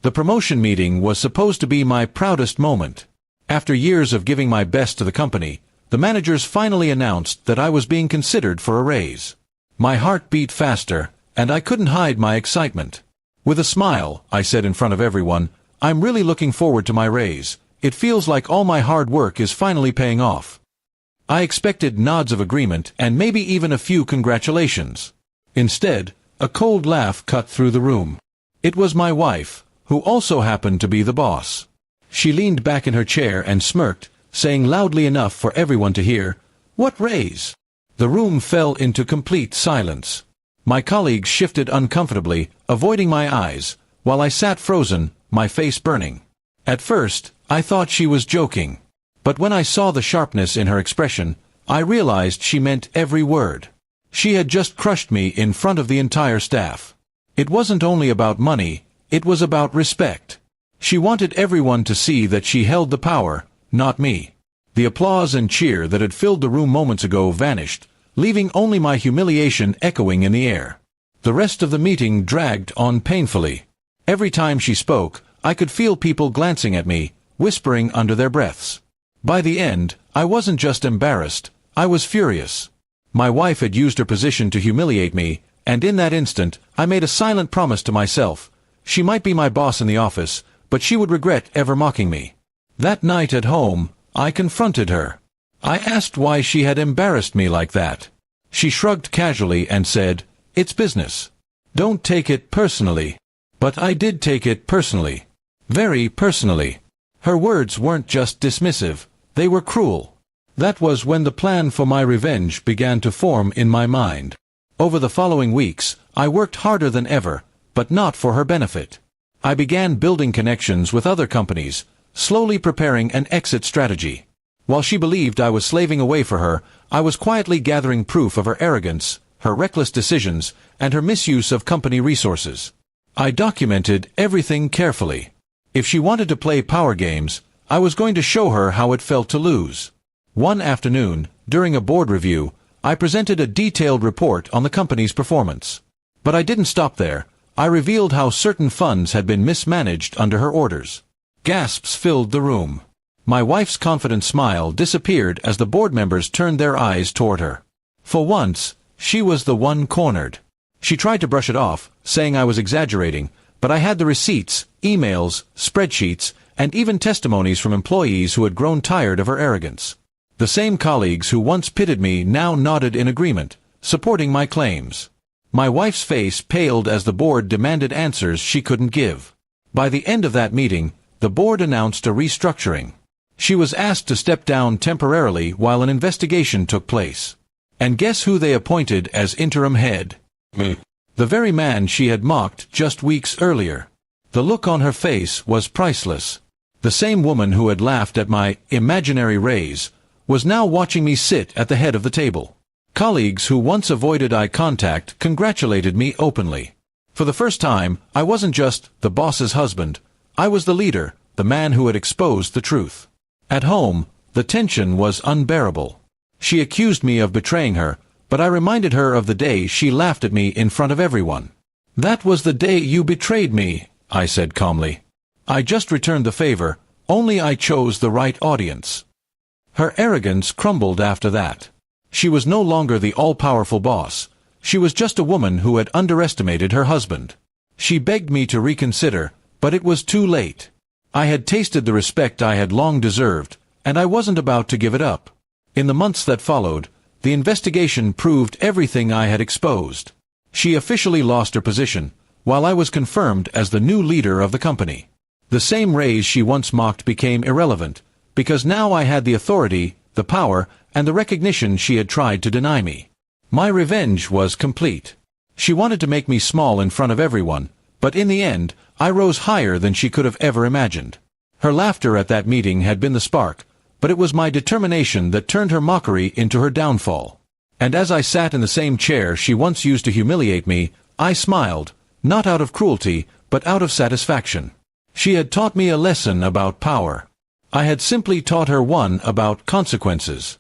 The promotion meeting was supposed to be my proudest moment. After years of giving my best to the company, the managers finally announced that I was being considered for a raise. My heart beat faster, and I couldn't hide my excitement. With a smile, I said in front of everyone, "I'm really looking forward to my raise. It feels like all my hard work is finally paying off." I expected nods of agreement and maybe even a few congratulations. Instead, a cold laugh cut through the room. It was my wife, who also happened to be the boss. She leaned back in her chair and smirked, saying loudly enough for everyone to hear, "What raise?" The room fell into complete silence. My colleagues shifted uncomfortably, avoiding my eyes, while I sat frozen, my face burning. At first, I thought she was joking. But when I saw the sharpness in her expression, I realized she meant every word. She had just crushed me in front of the entire staff. It wasn't only about money, it was about respect. She wanted everyone to see that she held the power, not me. The applause and cheer that had filled the room moments ago vanished, leaving only my humiliation echoing in the air. The rest of the meeting dragged on painfully. Every time she spoke, I could feel people glancing at me, whispering under their breaths. By the end, I wasn't just embarrassed, I was furious. My wife had used her position to humiliate me, and in that instant, I made a silent promise to myself. She might be my boss in the office, but she would regret ever mocking me. That night at home, I confronted her. I asked why she had embarrassed me like that. She shrugged casually and said, "It's business. Don't take it personally." But I did take it personally. Very personally. Her words weren't just dismissive, they were cruel. That was when the plan for my revenge began to form in my mind. Over the following weeks, I worked harder than ever, but not for her benefit. I began building connections with other companies, slowly preparing an exit strategy. While she believed I was slaving away for her, I was quietly gathering proof of her arrogance, her reckless decisions, and her misuse of company resources. I documented everything carefully. If she wanted to play power games, I was going to show her how it felt to lose. One afternoon, during a board review, I presented a detailed report on the company's performance. But I didn't stop there. I revealed how certain funds had been mismanaged under her orders. Gasps filled the room. My wife's confident smile disappeared as the board members turned their eyes toward her. For once, she was the one cornered. She tried to brush it off, saying I was exaggerating, but I had the receipts, emails, spreadsheets, and even testimonies from employees who had grown tired of her arrogance. The same colleagues who once pitted me now nodded in agreement, supporting my claims. My wife's face paled as the board demanded answers she couldn't give. By the end of that meeting, the board announced a restructuring. She was asked to step down temporarily while an investigation took place. And guess who they appointed as interim head? Me. The very man she had mocked just weeks earlier. The look on her face was priceless. The same woman who had laughed at my imaginary raise was now watching me sit at the head of the table. Colleagues who once avoided eye contact congratulated me openly. For the first time, I wasn't just the boss's husband. I was the leader, the man who had exposed the truth. At home, the tension was unbearable. She accused me of betraying her, but I reminded her of the day she laughed at me in front of everyone. "That was the day you betrayed me," I said calmly. "I just returned the favor, only I chose the right audience." Her arrogance crumbled after that. She was no longer the all-powerful boss. She was just a woman who had underestimated her husband. She begged me to reconsider, but it was too late. I had tasted the respect I had long deserved, and I wasn't about to give it up. In the months that followed, the investigation proved everything I had exposed. She officially lost her position, while I was confirmed as the new leader of the company. The same raise she once mocked became irrelevant, because now I had the authority, the power, and the recognition she had tried to deny me. My revenge was complete. She wanted to make me small in front of everyone, but in the end, I rose higher than she could have ever imagined. Her laughter at that meeting had been the spark, but it was my determination that turned her mockery into her downfall. And as I sat in the same chair she once used to humiliate me, I smiled, not out of cruelty, but out of satisfaction. She had taught me a lesson about power. I had simply taught her one about consequences.